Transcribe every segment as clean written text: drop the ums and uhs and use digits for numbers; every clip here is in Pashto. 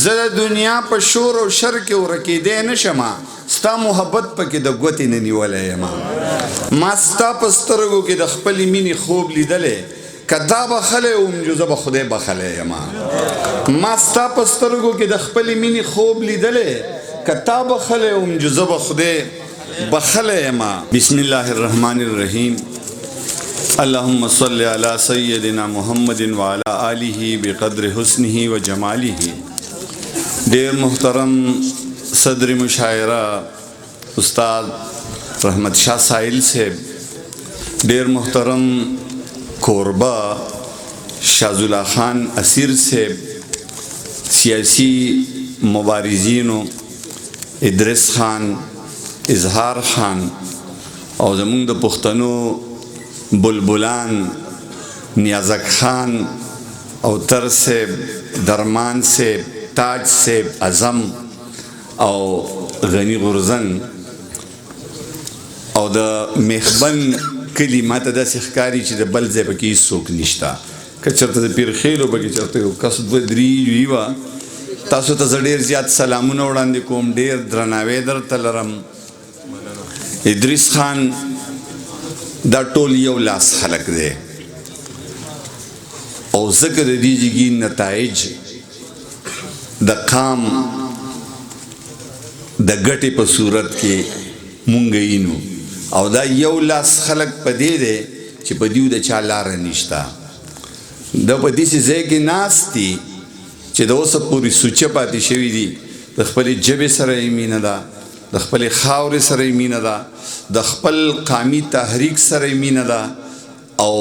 زه د دنیا په شور او شر کې ورکېدی نشمه ستا محبت پکې د ګوتې نه نیولی یم ما ستا په سترګو کې د خپلې مینې خوب لیدلی که دا بخلی وم جو زه به خدای بخلی یم ما ستا په سترګو کې د خپلې مینې خوب لیدلی که تا بخلی وم جو زه به خدای بخلی یم بسم الله الرحمن الرحیم اللهم صل علی سیدنا محمد وعلی آله بقدر حسنه و جماله ډیر محترم صدر مشاعره استاد رحمت شاہ سائل صاحب ډیر محترم کوربا شاذاللہ خان اسیر صاحب سیاسی مبارزینو ادریس خان اظهار خان او زمونږ د پښتنو بلبلان نیازک خان او تر صاحب درمان صاحب تاج صاحب اعظم او غنی غرزن او د میخبن کلی ماته داسې ښکاري چې د بل ځای پکې هېڅوک نشته که چېرته د پیر خیلو پکې چېرته یو کس دوه درې وي وه تاسو ته زه ډېر زیات سلامونه وړاندې کوم ډېر درناوی درته لرم ادریس خان دا ټول یو لاس خلک دی او ځکه د دې جګي نتایج د قام د ګټې په صورت کې مونږ یینو او دا یو لاس خلک په دې دی چې په دیو د چا لاره نشته دا په داسې ځای کې ناست دي چې د اوسه پورې سوچه پاتې شوي دي د خپلې ژبې سره یې مینه ده د خپلې خاورې سره یې مینه ده د خپل قامي تحریک سره یې مینه ده او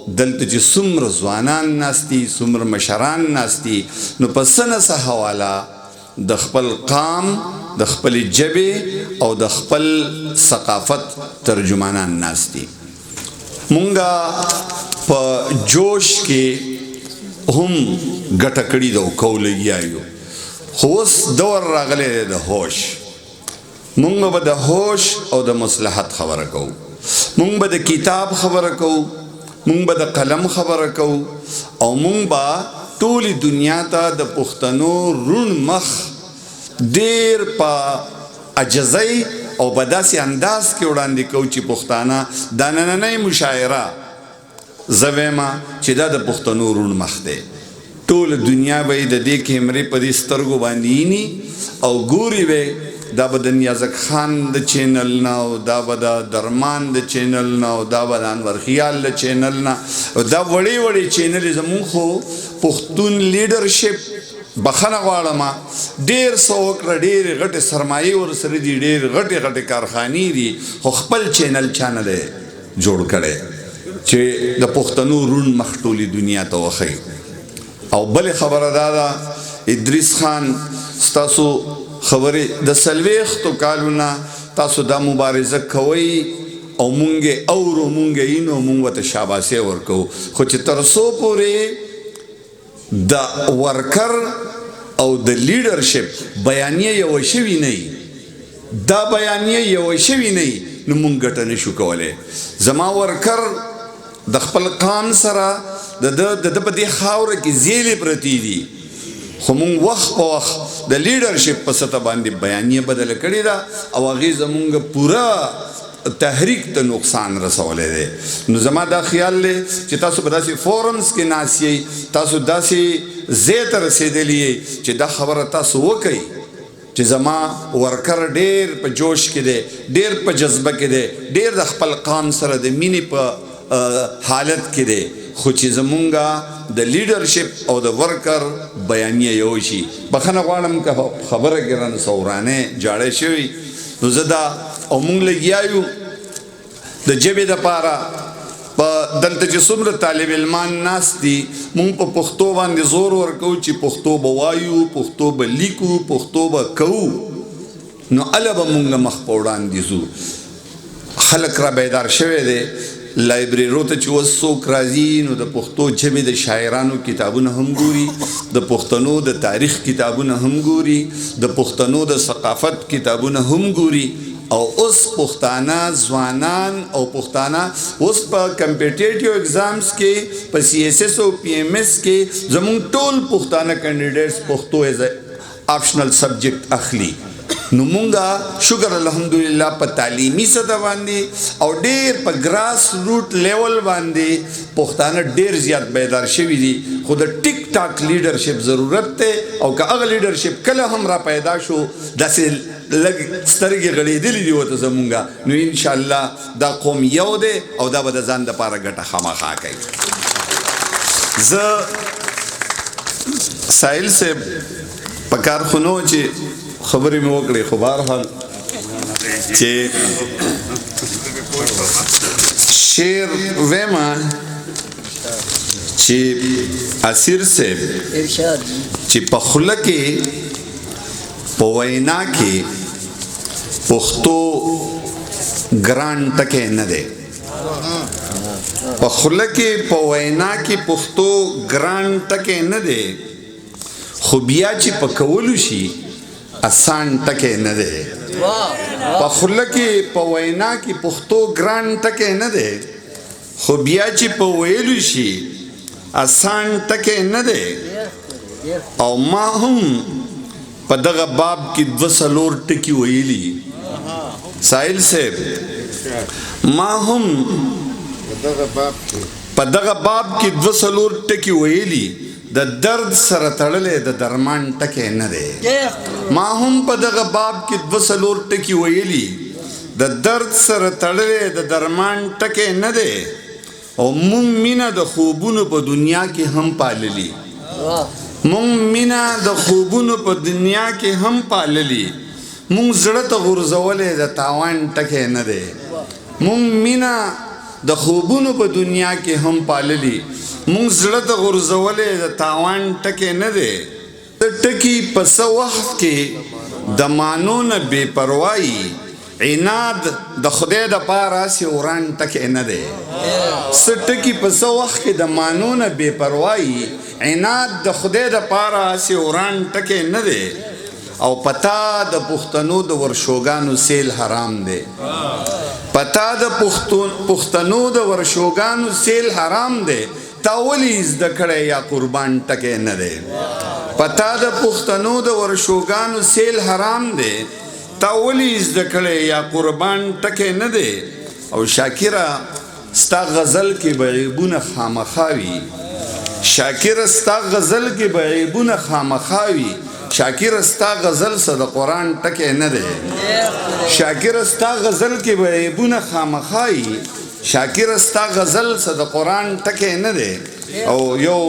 دلته چې څومره ځوانان ناست دي څومره مشران ناست دي نو په څه نه څه حواله د خپل قام د خپلې ژبې او د خپل ثقافت ترجمانان ناست دي مونږه په جوش کې هم ګټه کړې ده او کوو لګیا یو خو اوس دور راغلی دی د هوش مونږ به د هوش او د مصلحت خبره کوو مونږ به د کتاب خبره کوو مونږ به د قلم خبره کوو او مونږ به ټولې دنیا ته د پښتنو روڼ مخ ډیر په عجزۍ او په داسې انداز کې وړاندې کوو چې پښتانه دا نننۍ مشاعره زه وایم چې دا د پښتنو روڼ مخ دی ټوله دنیا به یې د دې کیمرې په دې سترګو باندې ویني او ګوري به دا به د نیازک خان د چینل نه او دا به د درمان د چینل نه او دا به د انور خیال د چینل نه او دا وړې وړې چینلې زمونږ خو پښتون لیډرشپ بخنه غواړم ډېر څه وکړه ډېرې غټې سرمایې ورسره دي ډېرې غټې غټې کارخانې دي خو خپل چینل چا نه دی جوړ کړی چې د پښتنو روڼ مخ ټولې دنیا ته وښیي او بلې خبره دا ده ادریس خان ستاسو خبرې د څلوېښتو کالونه تاسو دا مبارزه کوئ او مونږ اورو مونږ اینو مونږ ورته شاباسي ورکوو خو چې تر څو پورې د ورکر او د لیډرشپ بیانیه یوه شوي نه وي دا بیانیه یوه شوي نه وي نو مونږ ګټه نشو کولی زما ورکر د خپل قام سره د ده په دې خاوره کې زیلې پرتې دي خو مونږ وخت په وخت د لیډرشپ په سطح باندې بیانیه بدله کړې ده او هغې زمونږ پوره تحریک ته نقصان رسولی دی نو زما دا خیال دی چې تاسو په داسې فورمز کې ناست یئ تاسو داسې ځای ته رسېدلي یئ چې دا خبره تاسو وکئ چې زما ورکر ډېر په جوش کې دی ډېر په جذبه کې دی ډېر د خپل قام سره د مینې په حالت کې دی خو چې زمونږ د لیډرشپ او د ورکر بیانیه یو شي بخښنه غواړم که خبره کې رانه څورانې جاړی شوي نو زه دا او مونږ لګیا یو د ژبې دپاره په دلته چې څومره طالب علمان ناست دي مونږ په پښتو باندې زور ورکوو چې پښتو به وایو پښتو به لیکو پښتو به کوو نو هله به مونږ مخ په وړاندې ځو خلک را بیدار شوی دی لایبرریو ته چې اوس څوک راځي نو د پښتو ژبې د شاعرانو کتابونه هم ګوري د پښتنو د تاریخ کتابونه هم ګوري د پښتنو د ثقافت کتابونه هم ګوري او اوس پښتانه ځوانان او پښتانه اوس په کمپیټیټیو اگزامز کې په سی ایس ایس او پی ایم ایس کې زمونږ ټول پښتانه کینډیډیټس پښتو ایز آپشنل سبجیکٹ اخلي نو مونږه شکر الحمدلله په تعلیمي سطح باندې او ډېر په ګراس روټ لیول باندې پښتانه ډېر زیات بیدار شوي دي خو د ټیک ټاک لیډرشپ ضرورت دی او که هغه لیډرشپ کله هم را پیدا شو داسې لږ سترګې غړېدلې دي ورته زمونږه نو انشاءالله دا قوم یو دی او دا به د ځان دپاره ګټه خامخا کوي زه ساحل صاحب په کارخونو چې خبرې مې وکړې خو بهرحال چې شعر ویمه چې اسیر صاحب چې په خوله کې په وینا کې پښتو ګران ټکی نه دی په خوله کې په وینا کې پښتو ګران ټکی نه دی خو بیا چې په کولو شي آسان ټکی نه دی په خوله کې په وینا کې پښتو ګران ټکی نه دی خو بیا چې په ویلو شي آسان ټکی نه دی او ما هم په دغه باب کې 2 ټکي ویلي ساحل صاحب ما هم په دغه باب کې 2 ټکي ویلي د درد سره تړلې د درمان ټکی نه دی ما هم په دغه باب کې 2 ټکي ویلي د درد سره تړلې د درمان ټکی نه دی او مونږ مینه د خوبونو په دنیا کې هم پاللی مونږ مینه د خوبونو په دنیا کې هم پاللی مونږ زړه ته غورځولې د تاوان ټکی نه دی مونږ مینه د خوبونو په دنیا کې هم پاللی مونږ زړه ته غورځولې د تاوان ټکی نه دی د ټکي په څه وخت کې د مانو نه بې پروایي عناد د خدای دپاره هسې وران ټکی نه دی څه ټکي په څه وخت کې د مانو نه بې پروایي عناد د خدای دپاره هسې وران ټکی نه دی او پتا د پښتنو د ورشوګانو سیل حرام دی پتا د پښتنو د ورشوګانو سیل حرام دی تا ولې زده کړی یا قربان ټکی نه دی پتا د پښتنو د ورشوګانو سیل حرام دی تا ولې زده کړی یا قربان ټکی نه دی او شاکره ستا غزل کې به عیبونه خامخا وي شاکره ستا غزل کې به عیبونه خامخا وي شاکر ستا غزل څه د قرآن ټکی نه دی شاکر ستا غزل کې به عیبونه خامخا وي شاکر ستا غزل څه د قرآن ټکی نه دی او یو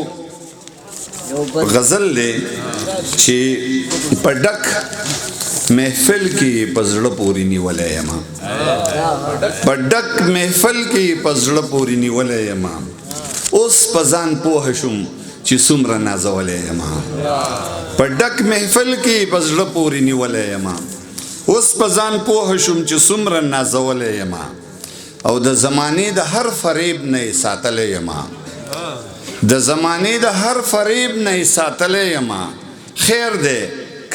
غزل دی چې په ډک محفل کې په زړه پورې نیولی یم په ډک محفل کې په زړه پورې نیولی یم اوس په ځان پوه شوم چې څومره نازولی یم په ډک محفل کې په زړه پورې نیولی یم اوس په ځان پوه شوم چې څومره نازولی یم او د زمانې د هر فریب نه یې ساتلی یم د زمانې د هر فریب نه یې ساتلی یم خیر دی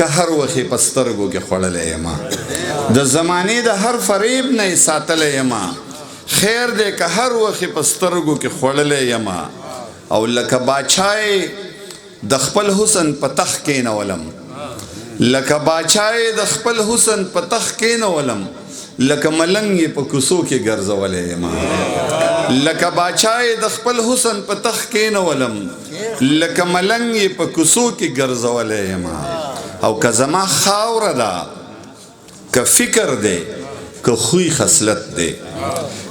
که هر وخت یې په سترګو کې خوړلی یم د زمانې د هر فریب نه یې ساتلی یم خیر دی که هر وخت یې په سترګو کې خوړلی یم او لکه باچای د خپل حسن په تخ کېنولم لکه باچای د خپل حسن په تخ کېنولم لکه ملنګ یې په کوڅو کې ګرځولی یم لکه باچای د خپل حسن په تخ کېنولم لکه ملنګ یې په کوڅو کې ګرځولی یم او که زما خاوره ده که فکر دی که خوی خصلت دی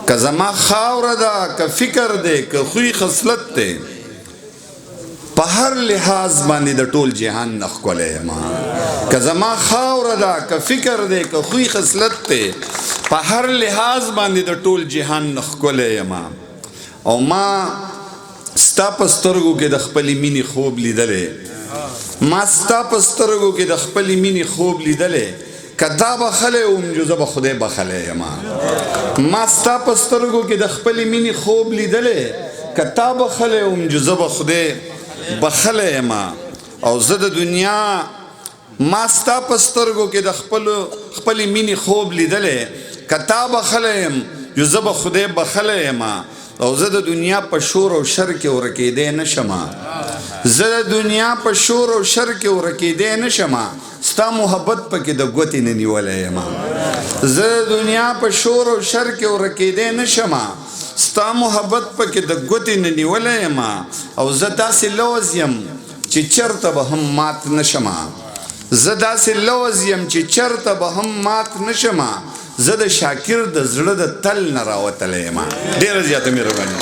که زما خاوره ده که فکر دی که خوی خصلت دی په هر لحاظ باندې د ټول جهان نه ښکلی یم که زما خاوره ده که فکر دی که خوی خصلت دی په هر لحاظ باندې د ټول جهان نه ښکلی یم او ما ستا په سترګو کې د خپلې مینې خوب لیدلی ما ستا په سترګو کې د خپلې مینې خوب لیدلی که دا بخلی وم جو زه به خدای بخلی یم ما ستا په سترګو کې د خپلې مینې خوب لیدلی که تا بخلی وم جو زه به خدای بخلی یم او زه د دنیا ما ستا په سترګو کې د خپلې مینې خوب لیدلی که تا بخلی یم جو زه به خدای بخلی یم او زه د دنیا په شور او شر کې ورکېدی نشم زه د دنیا په شور او شر کې ورکېدی نشم ستا محبت پکې د ګوتې نه نیولی یم زه د دنیا په شور او شر کې ورکېدی نشم ستا محبت پکې د ګوتې نه نیولی یم او زه داسې لوز یم چې چرته به هم مات نشم زه داسې لوز یم چې چرته به هم مات نشم زه د شاکر د زړه د تل نه راوتلی یم ډېره زیاته مهرباني